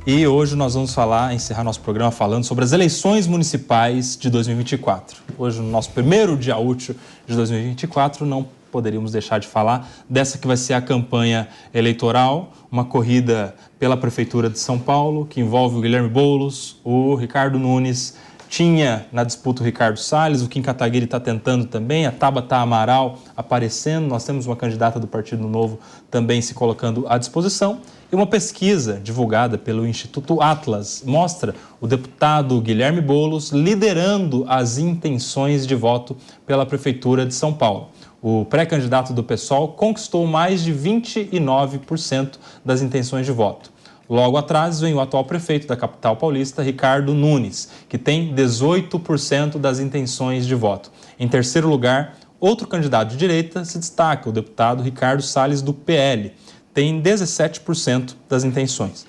E hoje nós vamos encerrar nosso programa falando sobre as eleições municipais de 2024. Hoje, no nosso primeiro dia útil de 2024, não poderíamos deixar de falar dessa que vai ser a campanha eleitoral, uma corrida pela Prefeitura de São Paulo, que envolve o Guilherme Boulos, o Ricardo Nunes, tinha na disputa o Ricardo Salles, o Kim Kataguiri está tentando também, a Tabata Amaral aparecendo, nós temos uma candidata do Partido Novo também se colocando à disposição. E uma pesquisa divulgada pelo Instituto Atlas mostra o deputado Guilherme Boulos liderando as intenções de voto pela Prefeitura de São Paulo. O pré-candidato do PSOL conquistou mais de 29% das intenções de voto. Logo atrás vem o atual prefeito da capital paulista, Ricardo Nunes, que tem 18% das intenções de voto. Em terceiro lugar, outro candidato de direita se destaca, o deputado Ricardo Salles, do PL. Tem 17% das intenções.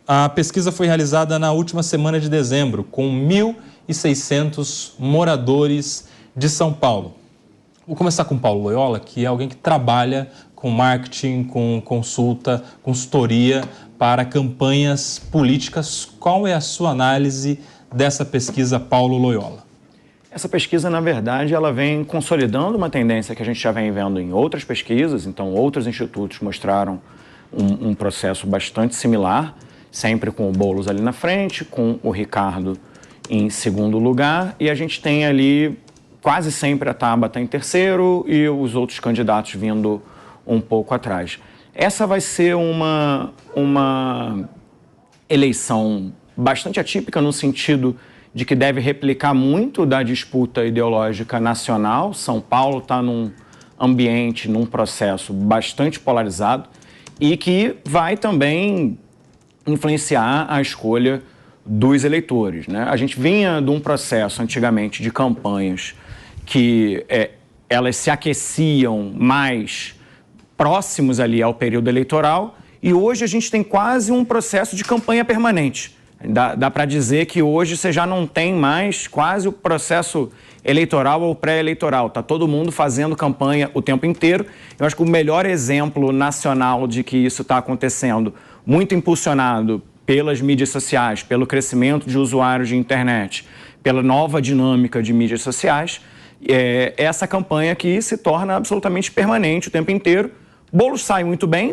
A pesquisa foi realizada na última semana de dezembro, com 1.600 moradores de São Paulo. Vou começar com o Paulo Loyola, que é alguém que trabalha com marketing, com consultoria para campanhas políticas. Qual é a sua análise dessa pesquisa, Paulo Loyola? Essa pesquisa, na verdade, ela vem consolidando uma tendência que a gente já vem vendo em outras pesquisas. Então, outros institutos mostraram um processo bastante similar, sempre com o Boulos ali na frente, com o Ricardo em segundo lugar, e a gente tem ali quase sempre a Tabata em terceiro e os outros candidatos vindo um pouco atrás. Essa vai ser uma eleição bastante atípica no sentido de que deve replicar muito da disputa ideológica nacional. São Paulo está num ambiente, num processo bastante polarizado e que vai também influenciar a escolha dos eleitores, né? A gente vinha de um processo antigamente de campanhas que elas se aqueciam mais próximos ali ao período eleitoral e hoje a gente tem quase um processo de campanha permanente. Dá para dizer que hoje você já não tem mais quase o processo eleitoral ou pré-eleitoral. Está todo mundo fazendo campanha o tempo inteiro. Eu acho que o melhor exemplo nacional de que isso está acontecendo, muito impulsionado pelas mídias sociais, pelo crescimento de usuários de internet, pela nova dinâmica de mídias sociais, é essa campanha que se torna absolutamente permanente o tempo inteiro. Boulos sai muito bem,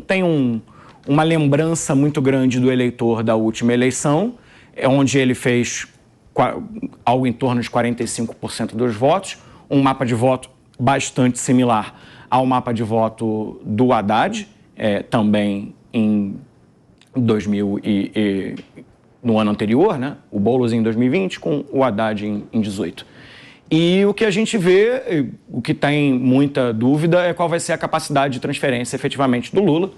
tem uma lembrança muito grande do eleitor da última eleição, onde ele fez algo em torno de 45% dos votos, um mapa de voto bastante similar ao mapa de voto do Haddad, também no ano anterior, né? O Boulos em 2020 com o Haddad em 2018. E o que a gente vê, o que tem muita dúvida é qual vai ser a capacidade de transferência efetivamente do Lula.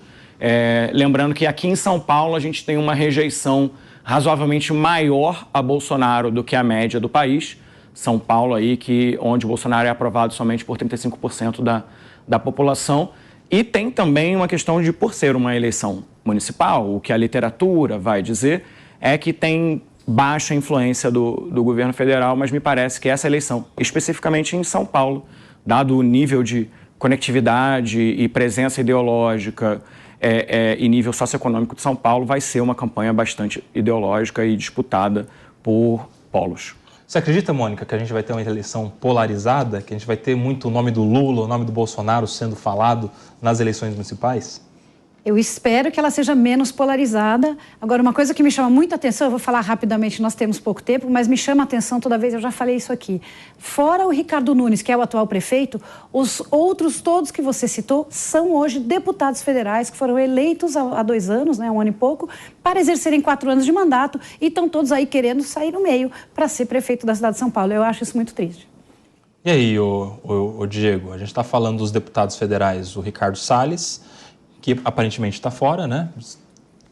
Lembrando que aqui em São Paulo a gente tem uma rejeição razoavelmente maior a Bolsonaro do que a média do país. São Paulo aí, onde o Bolsonaro é aprovado somente por 35% da população. E tem também uma questão de, por ser uma eleição municipal, o que a literatura vai dizer é que tem baixa influência do governo federal, mas me parece que essa eleição, especificamente em São Paulo, dado o nível de conectividade e presença ideológica e nível socioeconômico de São Paulo, vai ser uma campanha bastante ideológica e disputada por polos. Você acredita, Mônica, que a gente vai ter uma eleição polarizada, que a gente vai ter muito o nome do Lula, o nome do Bolsonaro sendo falado nas eleições municipais? Eu espero que ela seja menos polarizada. Agora, uma coisa que me chama muita atenção, eu vou falar rapidamente, nós temos pouco tempo, mas me chama a atenção toda vez, eu já falei isso aqui. Fora o Ricardo Nunes, que é o atual prefeito, os outros todos que você citou são hoje deputados federais que foram eleitos há 2 anos, né, 1 ano e pouco, para exercerem 4 anos de mandato e estão todos aí querendo sair no meio para ser prefeito da cidade de São Paulo. Eu acho isso muito triste. E aí, o Diego, a gente está falando dos deputados federais, o Ricardo Salles, que aparentemente está fora, né?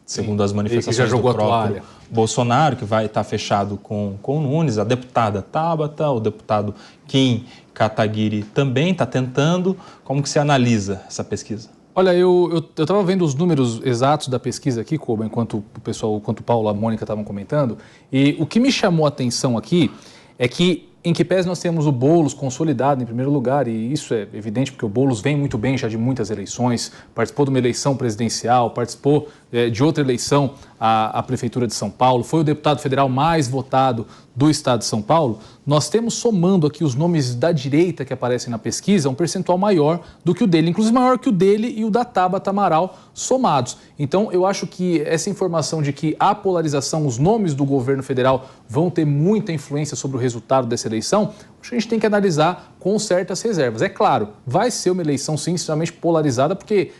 Segundo as manifestações do próprio Bolsonaro, que vai estar fechado com o Nunes, a deputada Tabata, o deputado Kim Kataguiri também está tentando. Como que você analisa essa pesquisa? Olha, eu estava vendo os números exatos da pesquisa aqui, Koba, enquanto o Paulo e a Mônica estavam comentando, e o que me chamou a atenção aqui é que em que pese nós temos o Boulos consolidado em primeiro lugar, e isso é evidente porque o Boulos vem muito bem já de muitas eleições, participou de uma eleição presidencial, participou de outra eleição à Prefeitura de São Paulo, foi o deputado federal mais votado do estado de São Paulo. Nós temos, somando aqui os nomes da direita que aparecem na pesquisa, um percentual maior do que o dele, inclusive maior que o dele e o da Tabata Amaral somados. Então, eu acho que essa informação de que a polarização, os nomes do governo federal vão ter muita influência sobre o resultado dessa eleição, acho que a gente tem que analisar com certas reservas. É claro, vai ser uma eleição, sim, extremamente polarizada, porque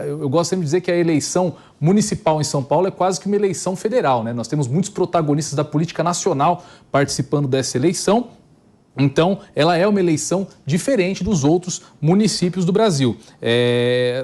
eu gosto sempre de dizer que a eleição municipal em São Paulo é quase que uma eleição federal, né? Nós temos muitos protagonistas da política nacional participando dessa eleição. Então, ela é uma eleição diferente dos outros municípios do Brasil.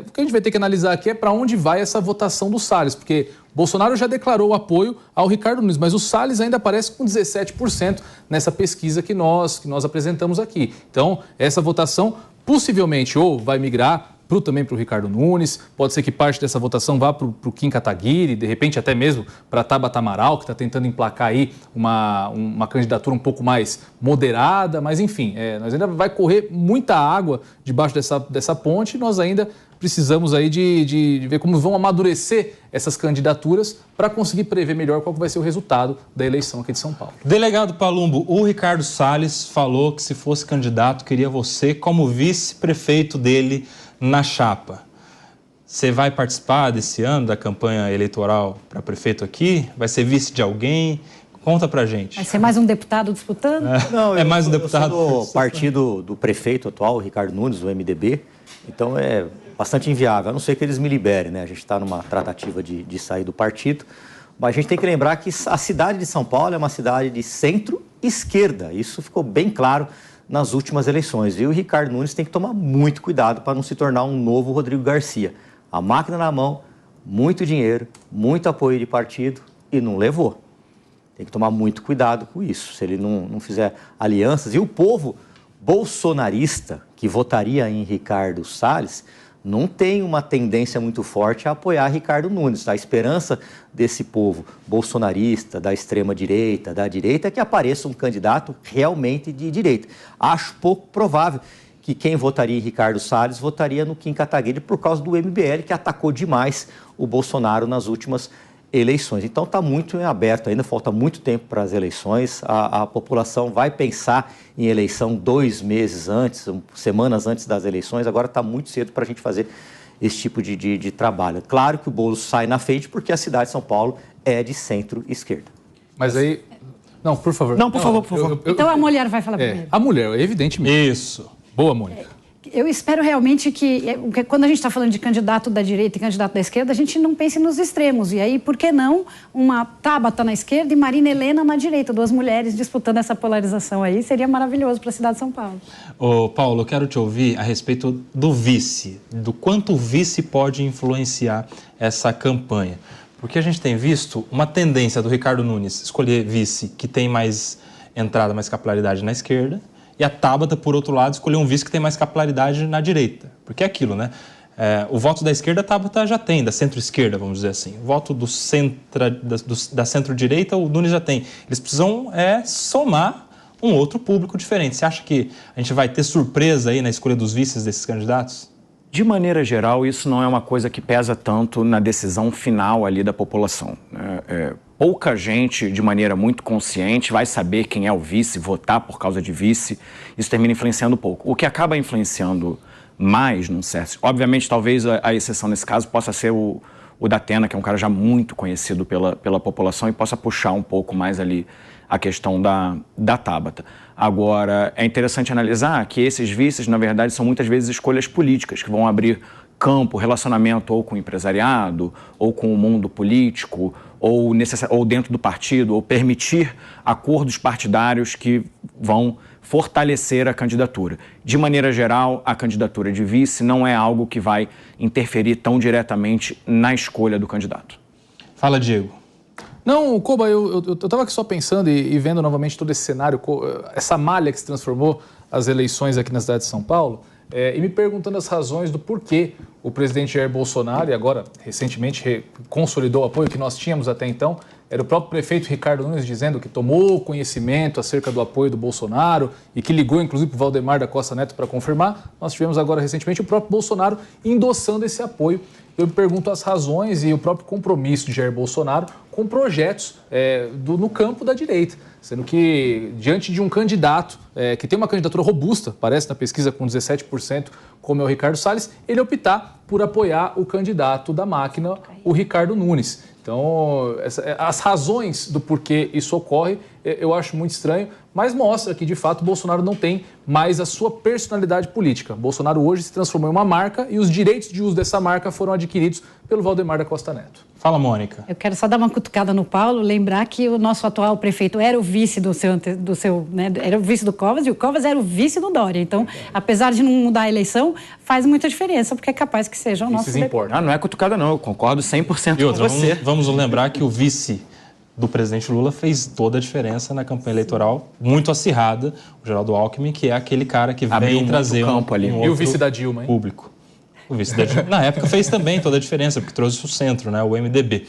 O que a gente vai ter que analisar aqui é para onde vai essa votação do Salles, porque Bolsonaro já declarou o apoio ao Ricardo Nunes, mas o Salles ainda aparece com 17% nessa pesquisa que nós apresentamos aqui. Então, essa votação possivelmente ou vai migrar também para o Ricardo Nunes, pode ser que parte dessa votação vá para o Kim Kataguiri, de repente até mesmo para a Tabata Amaral, que está tentando emplacar aí uma candidatura um pouco mais moderada, mas enfim, nós ainda vai correr muita água debaixo dessa ponte e nós ainda precisamos aí de ver como vão amadurecer essas candidaturas para conseguir prever melhor qual vai ser o resultado da eleição aqui de São Paulo. Delegado Palumbo, o Ricardo Salles falou que se fosse candidato queria você como vice-prefeito dele na chapa. Você vai participar desse ano da campanha eleitoral para prefeito aqui? Vai ser vice de alguém? Conta pra gente. Vai ser mais um deputado disputando? Não, é mais um deputado. Eu sou do partido do prefeito atual, Ricardo Nunes, do MDB, então é bastante inviável, a não ser que eles me liberem, né? A gente está numa tratativa de sair do partido, mas a gente tem que lembrar que a cidade de São Paulo é uma cidade de centro-esquerda, isso ficou bem claro nas últimas eleições. E o Ricardo Nunes tem que tomar muito cuidado para não se tornar um novo Rodrigo Garcia. A máquina na mão, muito dinheiro, muito apoio de partido e não levou. Tem que tomar muito cuidado com isso, se ele não fizer alianças. E o povo bolsonarista que votaria em Ricardo Salles não tem uma tendência muito forte a apoiar Ricardo Nunes. A esperança desse povo bolsonarista, da extrema-direita, da direita, é que apareça um candidato realmente de direita. Acho pouco provável que quem votaria em Ricardo Salles votaria no Kim Kataguiri por causa do MBL, que atacou demais o Bolsonaro nas últimas eleições. Então está muito em aberto ainda, falta muito tempo para as eleições. A população vai pensar em eleição 2 meses antes, semanas antes das eleições. Agora está muito cedo para a gente fazer esse tipo de trabalho. Claro que o Boulos sai na frente porque a cidade de São Paulo é de centro-esquerda. Mas aí... Não, por favor. Não, por favor. Então a mulher vai falar primeiro. A mulher, evidentemente. Isso. Boa, Mônica. Eu espero realmente que quando a gente está falando de candidato da direita e candidato da esquerda, a gente não pense nos extremos. E aí, por que não uma Tabata na esquerda e Marina Helena na direita? 2 mulheres disputando essa polarização aí. Seria maravilhoso para a cidade de São Paulo. Ô, Paulo, eu quero te ouvir a respeito do vice, do quanto o vice pode influenciar essa campanha. Porque a gente tem visto uma tendência do Ricardo Nunes escolher vice que tem mais entrada, mais capilaridade na esquerda, e a Tabata, por outro lado, escolheu um vice que tem mais capilaridade na direita. Porque é aquilo, né? O voto da esquerda a Tabata já tem, da centro-esquerda, vamos dizer assim. O voto da centro-direita o Nunes já tem. Eles precisam somar um outro público diferente. Você acha que a gente vai ter surpresa aí na escolha dos vices desses candidatos? De maneira geral, isso não é uma coisa que pesa tanto na decisão final ali da população. Pouca gente, de maneira muito consciente, vai saber quem é o vice, votar por causa de vice. Isso termina influenciando pouco. O que acaba influenciando mais, não sei, obviamente, talvez a exceção nesse caso possa ser o Datena, que é um cara já muito conhecido pela população e possa puxar um pouco mais ali a questão da Tabata. Agora, é interessante analisar que esses vices, na verdade, são muitas vezes escolhas políticas que vão abrir campo, relacionamento ou com o empresariado, ou com o mundo político, ou dentro do partido, ou permitir acordos partidários que vão fortalecer a candidatura. De maneira geral, a candidatura de vice não é algo que vai interferir tão diretamente na escolha do candidato. Fala, Diego. Não, Koba, eu estava aqui só pensando e vendo novamente todo esse cenário, essa malha que se transformou as eleições aqui na cidade de São Paulo, e me perguntando as razões do porquê o presidente Jair Bolsonaro, e agora recentemente consolidou o apoio que nós tínhamos até então, era o próprio prefeito Ricardo Nunes dizendo que tomou conhecimento acerca do apoio do Bolsonaro e que ligou inclusive para o Valdemar da Costa Neto para confirmar. Nós tivemos agora recentemente o próprio Bolsonaro endossando esse apoio. Eu me pergunto as razões e o próprio compromisso de Jair Bolsonaro com projetos no campo da direita, sendo que diante de um candidato que tem uma candidatura robusta, parece na pesquisa com 17%, como é o Ricardo Salles, ele optar por apoiar o candidato da máquina, o Ricardo Nunes. Então, as razões do porquê isso ocorre, eu acho muito estranho, mas mostra que, de fato, Bolsonaro não tem mais a sua personalidade política. Bolsonaro hoje se transformou em uma marca e os direitos de uso dessa marca foram adquiridos pelo Valdemar da Costa Neto. Fala, Mônica. Eu quero só dar uma cutucada no Paulo, lembrar que o nosso atual prefeito era o vice era o vice do Covas e o Covas era o vice do Dória. Então, apesar de não mudar a eleição, faz muita diferença, porque é capaz que seja o nosso... Isso importa. Não é cutucada não, eu concordo 100% E outra, com você. vamos lembrar que o vice do presidente Lula fez toda a diferença na campanha eleitoral, muito acirrada, o Geraldo Alckmin, que é aquele cara que vem trazer campo ali. um E o vice da Dilma, hein? público. O vice da Dilma, na época, fez também toda a diferença, porque trouxe o centro, né, o MDB.